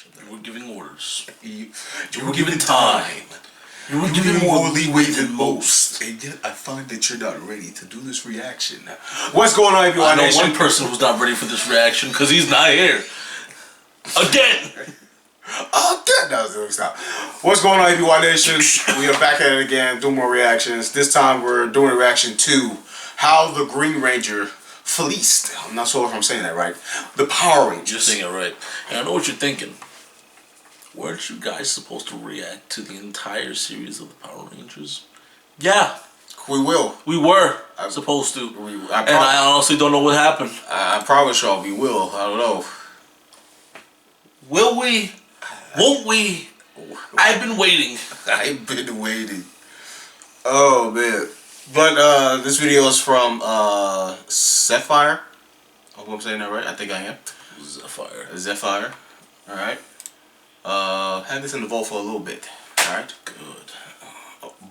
You were giving orders. You were given time. You were given more leeway than most. And yet I find that you're not ready to do this reaction. What's going on, everyone? I know one person who's not ready for this reaction because he's not here. Again! No, stop. What's going on, ABY Nation? We are back at it again, doing more reactions. This time we're doing a reaction to how the Green Ranger fleeced. I'm not sure if I'm saying that right. The Power Rangers. You're saying it right. And I know what you're thinking. Weren't you guys supposed to react to the entire series of the Power Rangers? Yeah. We will. We were supposed to. And I honestly don't know what happened. I promise y'all we will. I don't know. Will we? Won't we? I've been waiting. I've been waiting. Oh, man. But this video is from Zephyr. I hope I'm saying that right. I think I am. Zephyr. Alright. Had this in the vault for a little bit. Alright. Good.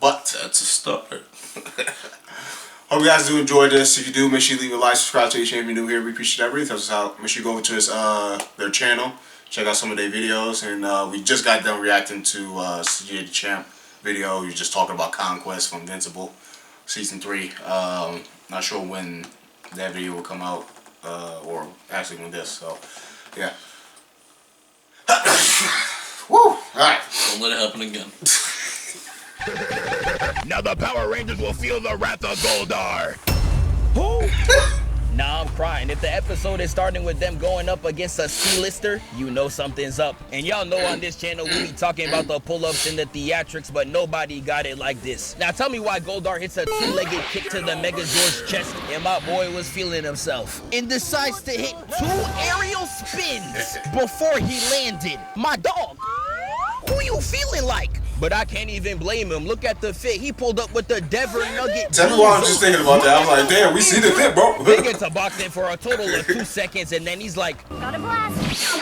But that's a start. Hope you guys do enjoy this. If you do, make sure you leave a like, subscribe to each channel if you're new here. We appreciate that. Really helps us out. Make sure you go over to their channel. Check out some of their videos. And we just got done reacting to CJ the Champ video. You're just talking about Conquest from Invincible Season 3. Not sure when that video will come out. Or actually when this. So, yeah. Woo! Alright. Don't let it happen again. Now the Power Rangers will feel the wrath of Goldar. Who? Nah, I'm crying. If the episode is starting with them going up against a C-lister, you know something's up. And y'all know on this channel we be talking about the pull-ups and the theatrics, but nobody got it like this. Now tell me why Goldar hits a two-legged kick to the Megazord's chest and my boy was feeling himself and decides to hit 2 aerial spins before he landed. My dog, who you feeling like? But I can't even blame him. Look at the fit. He pulled up with the Denver Nugget. Tell me why I'm just thinking about that. I was like, damn, we see the fit, bro. They get to boxing for a total of 2 seconds, and then he's like, got a blast.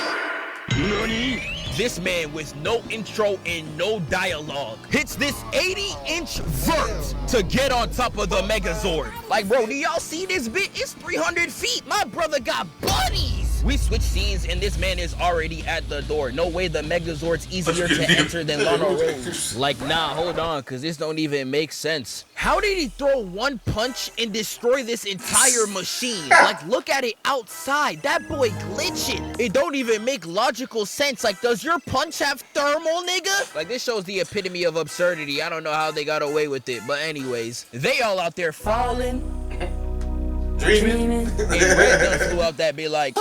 This man with no intro and no dialogue hits this 80-inch vert to get on top of the Megazord. Like, bro, do y'all see this bit? It's 300 feet. My brother got buddies. We switch scenes and this man is already at the door. No way the Megazord's easier to enter than Lana Rose. Like, nah, hold on, because this don't even make sense. How did he throw one punch and destroy this entire machine? Like, look at it outside. That boy glitching. It don't even make logical sense. Like, does your punch have thermal, nigga? Like, this shows the epitome of absurdity. I don't know how they got away with it. But anyways, they all out there falling. Dreaming. And Red done flew out that be like,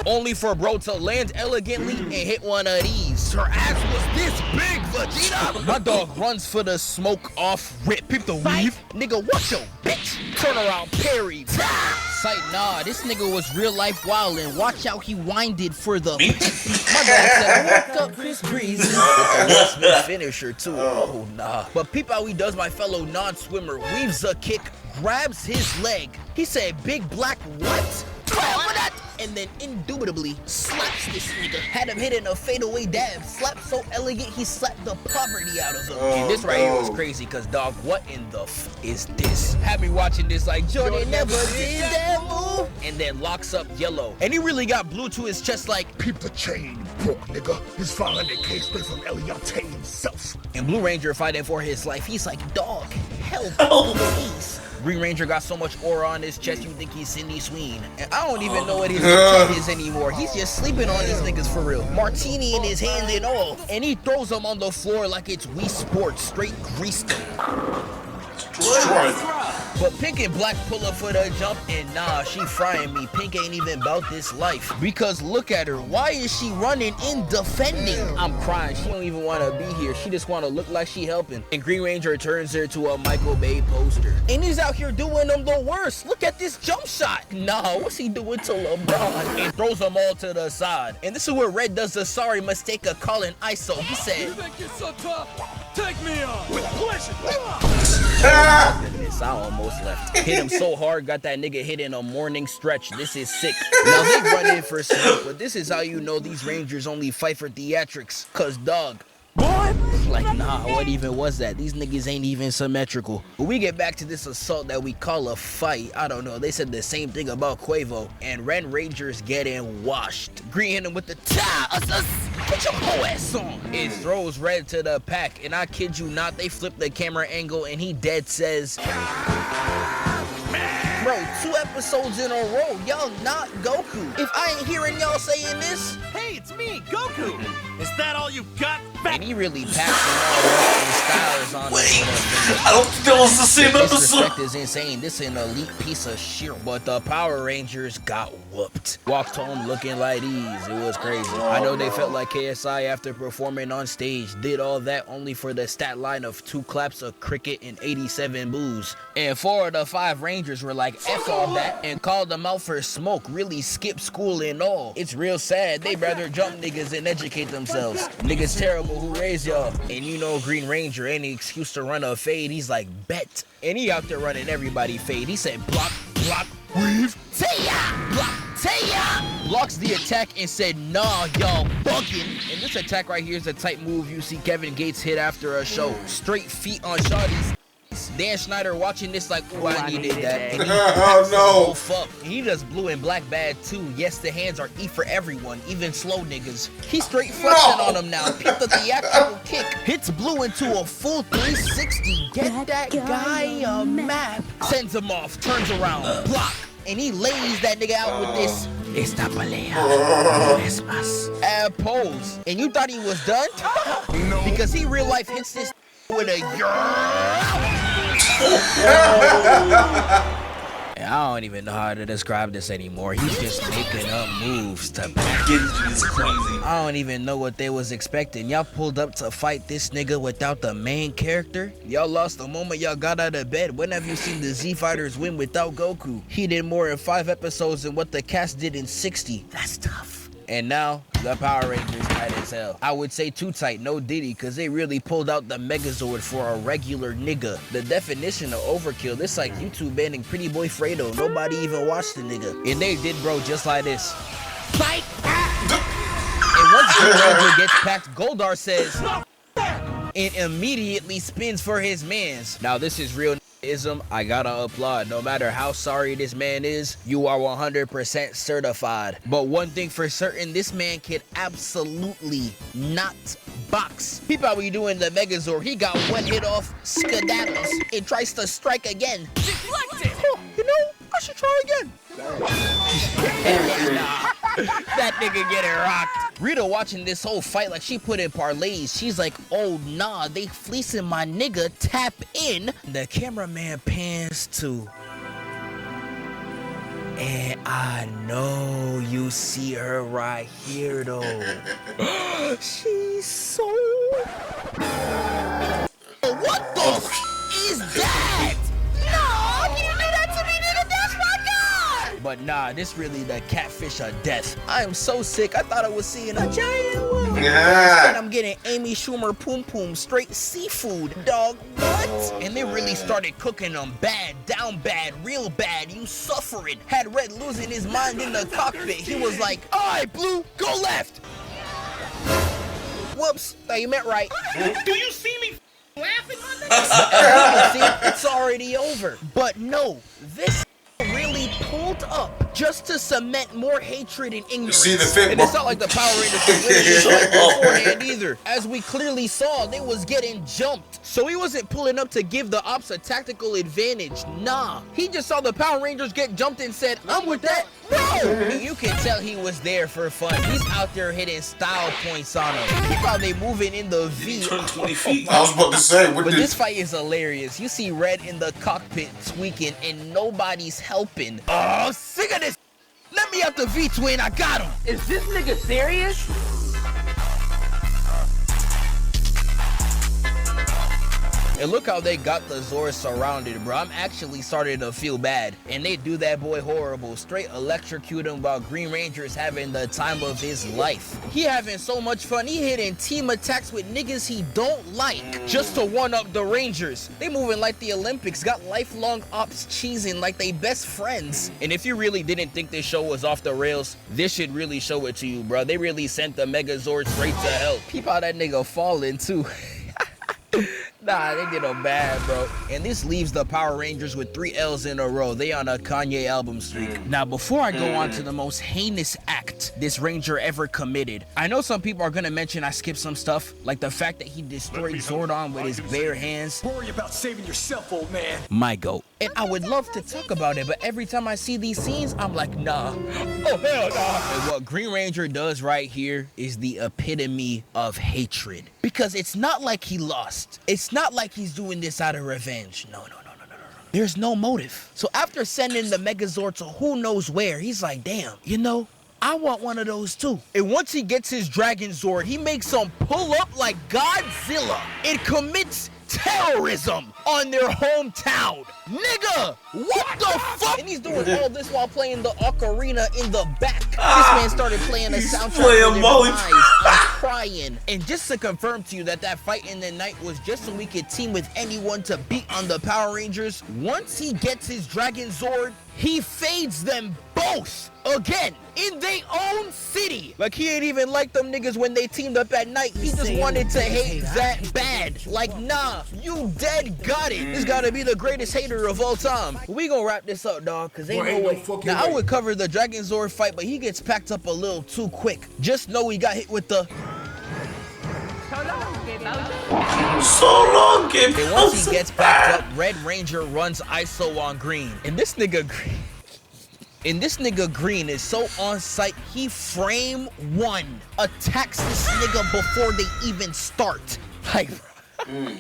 only for bro to land elegantly and hit one of these. Her ass was this big, Vegeta. My dog runs for the smoke off rip. Peep the weave. Nigga, what's your bitch? Turn around, parry. Sight, nah, this nigga was real life wildin'. Watch how he winded for the pick. My dog said, I woke up Chris Breezy with the Will Smith finisher too. Oh nah. But peep how he does my fellow non-swimmer. Weaves a kick, grabs his leg. He said, big black what? And then indubitably slaps this nigga. Had him hitting a fadeaway dab. Slapped so elegant he slapped the poverty out of him. And this right here was crazy because dog, what in the f is this? Had me watching this like Jordan never did that move. And then locks up Yellow. And he really got blue to his chest like, Peep the chain, broke nigga. His 500K straight from Eliante himself. And Blue Ranger fighting for his life. He's like, dog, help, please. Green Ranger got so much aura on his chest, you think he's Cindy Sween. And I don't even know what his intent is anymore. He's just sleeping on these niggas for real. Martini in his hand and all. And he throws them on the floor like it's Wii Sports, straight greased them. But Pink and Black pull up for the jump, and nah, she frying me. Pink ain't even about this life. Because look at her, why is she running in defending? I'm crying, she don't even want to be here. She just want to look like she helping. And Green Ranger turns her to a Michael Bay poster. And he's out here doing them the worst. Look at this jump shot. Nah, what's he doing to LeBron? And throws them all to the side. And this is where Red does the sorry mistake of calling ISO. He said, you think you're so tough? Take me on with pleasure. Goodness, I almost left. Hit him so hard, got that nigga hit in a morning stretch. This is sick. Now they run in for smoke, but this is how you know these Rangers only fight for theatrics. Cause dog, boy. Like, nah, what even was that? These niggas ain't even symmetrical. But we get back to this assault that we call a fight. I don't know, they said the same thing about Quavo. And Red Rangers getting washed. Green hit him with the get your whole ass on. It throws Red to the pack. And I kid you not, they flip the camera angle and he dead says, bro, 2 episodes in a row, y'all not Goku. If I ain't hearing y'all saying this, Hey, it's me, Goku. Is that all you got? and he really passing all wrestling styles on Wait, us. I don't think that was the same This episode. disrespect is insane. This is an elite piece of shit. But the Power Rangers got whooped. Walked home looking like these. It was crazy. I know they felt like KSI after performing on stage. Did all that only for the stat line of 2 claps of cricket and 87 boos. And 4 of the 5 Rangers were like, F all that, and called them out for smoke. Really skipped school and all. It's real sad. They rather jump niggas and educate themselves. Niggas terrible who raised y'all. And you know Green Ranger, any excuse to run a fade, he's like, bet. And he out there running everybody fade. He said, block, block, weave, Taya! Block, Taya! Blocks the attack and said, nah, y'all bugging. And this attack right here is the type move you see Kevin Gates hit after a show. Straight feet on shawty's. Dan Schneider watching this like, oh, I needed that. And he Oh, no. oh, fuck. He just blew in black bad too. Yes, the hands are E for everyone, even slow niggas. He straight flexing on him now. Peep the theatrical kick. Hits blue into a full 360. Get that guy a map. Sends him off, turns around, block. And he lays that nigga out with this. Esta pelea no es más. Pose. And you thought he was done? No. Because he real life hits this with a I don't even know how to describe this anymore. He's just making up moves to back. Genji is crazy. I don't even know what they was expecting. Y'all pulled up to fight this nigga without the main character? Y'all lost the moment y'all got out of bed. When have you seen the Z Fighters win without Goku? He did more in 5 episodes than what the cast did in 60. That's tough. And now, the Power Rangers tight as hell. I would say too tight, no Diddy, cause they really pulled out the Megazord for a regular nigga. The definition of overkill, this like YouTube banning Pretty Boy Fredo. Nobody even watched the nigga. And they did bro just like this. Fight! And once the Ranger gets packed, Goldar says, and immediately spins for his mans. Now this is real ism. I gotta applaud. No matter how sorry this man is, you are 100% certified. But one thing for certain, this man can absolutely not box. Peep out what you doing the Megazord. He got one hit off, skedaddles, and tries to strike again. Deflected. Oh, you know, I should try again. Nah, that nigga getting rocked. Rita watching this whole fight like she put in parlays. She's like, oh nah, they fleecing my nigga, tap in. The cameraman pans to. And I know you see her right here though. She's so. What the is that? No, you didn't do that to me, nigga. That's my God. But nah, this really the catfish of death. I am so sick. I thought I was seeing a giant one. Yeah. And I'm getting Amy Schumer Poom Poom straight seafood, dog. What? And they really started cooking them bad, down bad, real bad. You suffering. Had Red losing his mind in the cockpit. He was like, all right, Blue, go left. Whoops, thought you meant right. Do you see me laughing on that? See, it's already over. But no, this really pulled up just to cement more hatred and ignorance. See the fit, and it's not like the Power Rangers could really do it beforehand either. As we clearly saw, they was getting jumped. So he wasn't pulling up to give the ops a tactical advantage. Nah, he just saw the Power Rangers get jumped and said, I'm with that. No! And you can tell he was there for fun. He's out there hitting style points on him. He probably moving in the V. He turned 20 feet. I was about to say, what But did this fight is hilarious. You see Red in the cockpit tweaking and nobody's helping. Oh, sick of this. Let me out the V-twin. I got him. Is this nigga serious? And look how they got the Zord surrounded, bro. I'm actually starting to feel bad. And they do that boy horrible. Straight electrocute him while Green Ranger's having the time of his life. He having so much fun. He hitting team attacks with niggas he don't like just to one-up the Rangers. They moving like the Olympics. Got lifelong ops cheesing like they best friends. And if you really didn't think this show was off the rails, this should really show it to you, bro. They really sent the Megazord straight to hell. Peep how that nigga falling too. Nah, they did him bad, bro. And this leaves the Power Rangers with 3 L's in a row. They on a Kanye album streak. Now, before I go on to the most heinous act this Ranger ever committed, I know some people are gonna mention I skipped some stuff, like the fact that he destroyed Zordon with his bare hands. Worry about saving yourself, old man. My goat. And I would love to talk about it, but every time I see these scenes, I'm like, nah. Oh, hell nah. And what Green Ranger does right here is the epitome of hatred. Because it's not like he lost. It's not like he's doing this out of revenge. No. There's no motive. So after sending the Megazord to who knows where, he's like, damn, you know, I want one of those too. And once he gets his Dragon Zord, he makes them pull up like Godzilla. It commits terrorism on their hometown. Nigga, what the fuck? And he's doing all this while playing the ocarina in the back. This man started playing a soundtrack for their lives. I'm crying. And just to confirm to you that fight in the night was just so we could team with anyone to beat on the Power Rangers, once he gets his Dragon Zord, he fades them both again in their own city. Like he ain't even like them niggas when they teamed up at night. He just wanted to hate that bad. Like, nah, you dead got it. This gotta be the greatest hater of all time. We gonna wrap this up, dog, cause ain't no way. Now I would cover the Dragon Zord fight, but he gets packed up a little too quick. Just know he got hit with the So long, Gabe. And once he gets backed up, Red Ranger runs ISO on Green. And this nigga Green is so on site, he frame one attacks this nigga before they even start. Like, yo,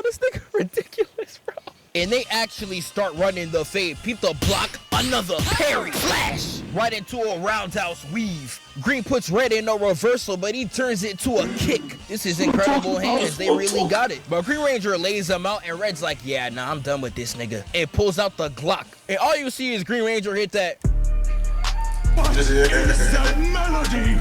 this nigga ridiculous, bro. And they actually start running the fade. Peep the block, another parry, flash, right into a roundhouse weave. Green puts Red in a reversal, but he turns it to a kick. This is incredible hands. They really got it. But Green Ranger lays him out, and Red's like, yeah, nah, I'm done with this nigga. And pulls out the Glock. And all you see is Green Ranger hit that.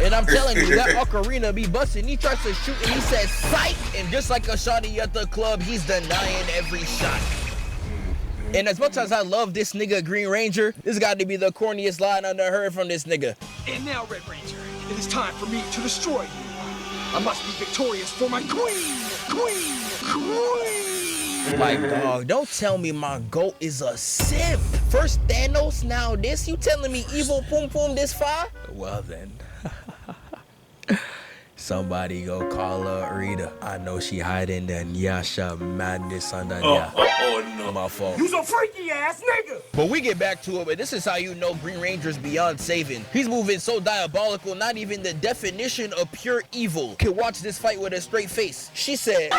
And I'm telling you, that ocarina be busting. He tries to shoot, and he says, psych! And just like a shotty at the club, he's denying every shot. And as much as I love this nigga Green Ranger, this got to be the corniest line I ever heard from this nigga. And now, Red Ranger, it is time for me to destroy you. I must be victorious for my queen! Like, dog, don't tell me my goat is a simp. First Thanos, now this. You telling me evil Pum Pum this far? Well then. Somebody go call her Rita. I know she hiding the Nyasha madness under there. Oh no. My fault. You's a freaky ass nigga! But we get back to it, but this is how you know Green Ranger's beyond saving. He's moving so diabolical, not even the definition of pure evil can watch this fight with a straight face. She said...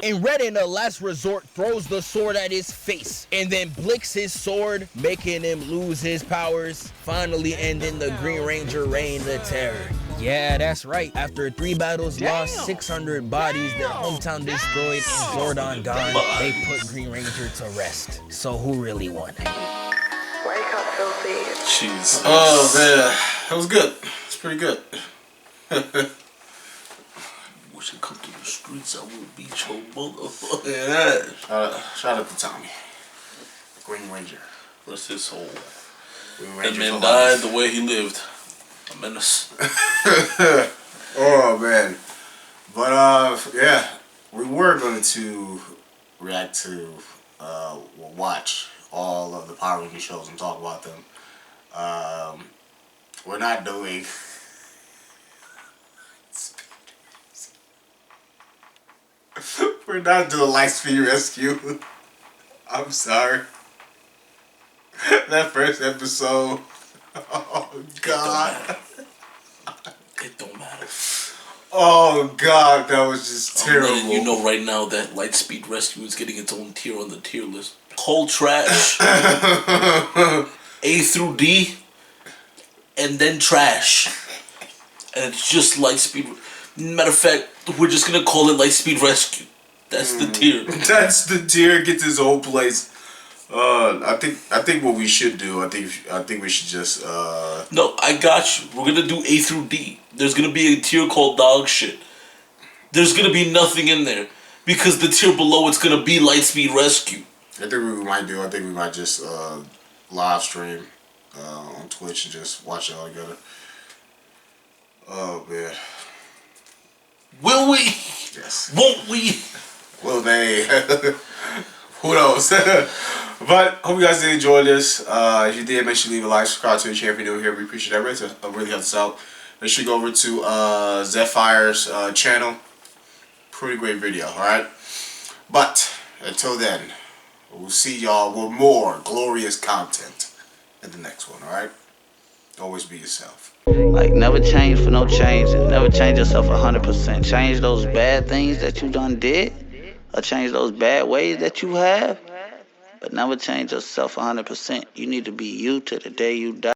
And Red in a last resort throws the sword at his face and then blicks his sword, making him lose his powers, finally ending the Green Ranger reign of terror. Yeah, that's right. After 3 battles lost, 600 bodies, their hometown destroyed, and Zordon gone, they put Green Ranger to rest. So who really won? Wake up, filthy. Jesus. Oh man, that was good. It's pretty good. Wish I come to the streets, I would beat your motherfucking ass. Shout out to Tommy. Green Ranger. Bless his soul. Green That Ranger man for died life. the way he lived. A menace. Oh man. But yeah, we were going to react to watch all of the Power Rangers shows and talk about them. We're not doing we're not doing Lightspeed Rescue. I'm sorry. That first episode. Oh God. It don't matter. Oh God, that was just I'm terrible. letting you know right now that Lightspeed Rescue is getting its own tier on the tier list. Cold trash. A through D. And then trash. And it's just Lightspeed. Matter of fact, we're just gonna call it Lightspeed Rescue. That's the tier. That's the tier. Gets his whole place. I think what we should do. I think we should just. No, I got you. We're gonna do A through D. There's gonna be a tier called Dog Shit. There's gonna be nothing in there because the tier below it's gonna be Lightspeed Rescue. I think we might just live stream on Twitch and just watch it all together. Oh man. Will we? Yes. Won't we? Will they? Who knows? But hope you guys did enjoy this. If you did, make sure you leave a like, subscribe to the channel if you're new here. We appreciate that. Really helps us out. Make sure you go over to Zephyr's channel. Pretty great video, alright? But until then, we'll see y'all with more glorious content in the next one, alright? Always be yourself. Like, never change for no change, and never change yourself 100%. Change those bad things that you done did, or change those bad ways that you have, but never change yourself 100%. You need to be you to the day you die.